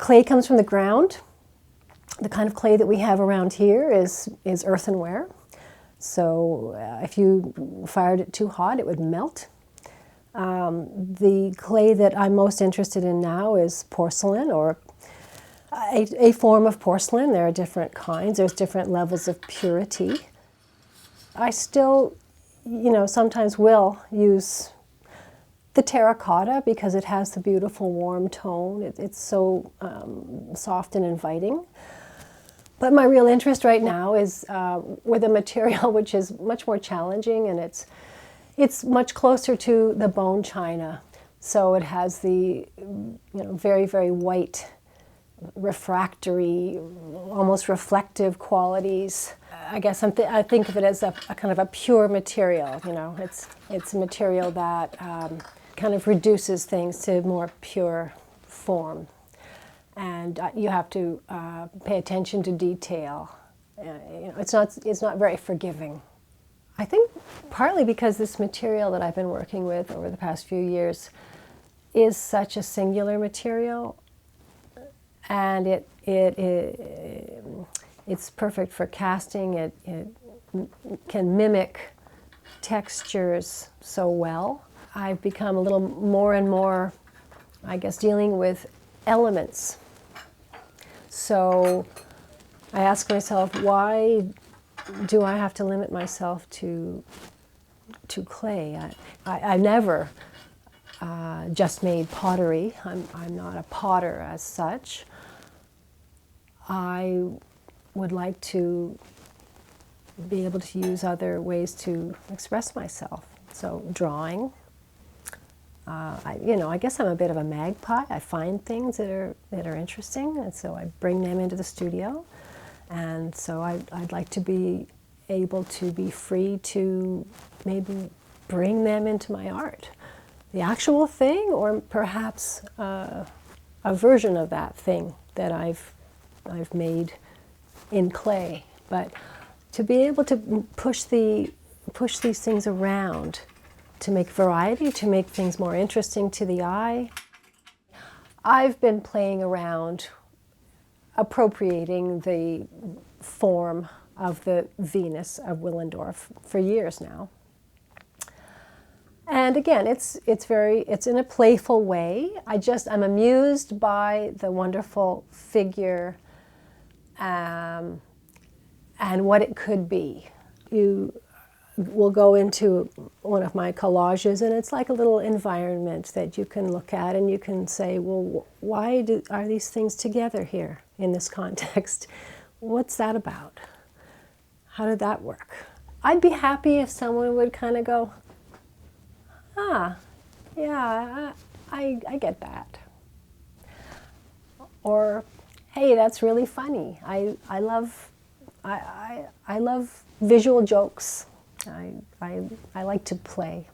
Clay comes from the ground. The kind of clay that we have around here is earthenware. So if you fired it too hot, it would melt. The clay that I'm most interested in now is porcelain, or a form of porcelain. There are different kinds. There's different levels of purity. I still, sometimes will use the terracotta because it has the beautiful warm tone. It's so soft and inviting. But my real interest right now is with a material which is much more challenging, and it's much closer to the bone china. So it has the very, very white, refractory, almost reflective qualities. I guess I think of it as a kind of a pure material. It's a material that kind of reduces things to more pure form. And you have to pay attention to detail. It's not very forgiving. I think partly because this material that I've been working with over the past few years is such a singular material, and it's perfect for casting. It can mimic textures so well. I've become a little more and more, I guess, dealing with elements. So I ask myself, why do I have to limit myself to clay? I never just made pottery. I'm not a potter as such. I would like to be able to use other ways to express myself. So drawing. I guess I'm a bit of a magpie. I find things that are interesting, and so I bring them into the studio. And so I'd like to be able to be free to maybe bring them into my art. The actual thing, or perhaps a version of that thing that I've made in clay. But to be able to push these things around, to make variety, to make things more interesting to the eye. I've been playing around, appropriating the form of the Venus of Willendorf for years now. And again, it's in a playful way. I'm amused by the wonderful figure and what it could be. We'll go into one of my collages, and it's like a little environment that you can look at, and you can say, well, why are these things together here in this context? What's that about? How did that work? I'd be happy if someone would kind of go, yeah, I get that. Or, hey, that's really funny. I love visual jokes. I like to play.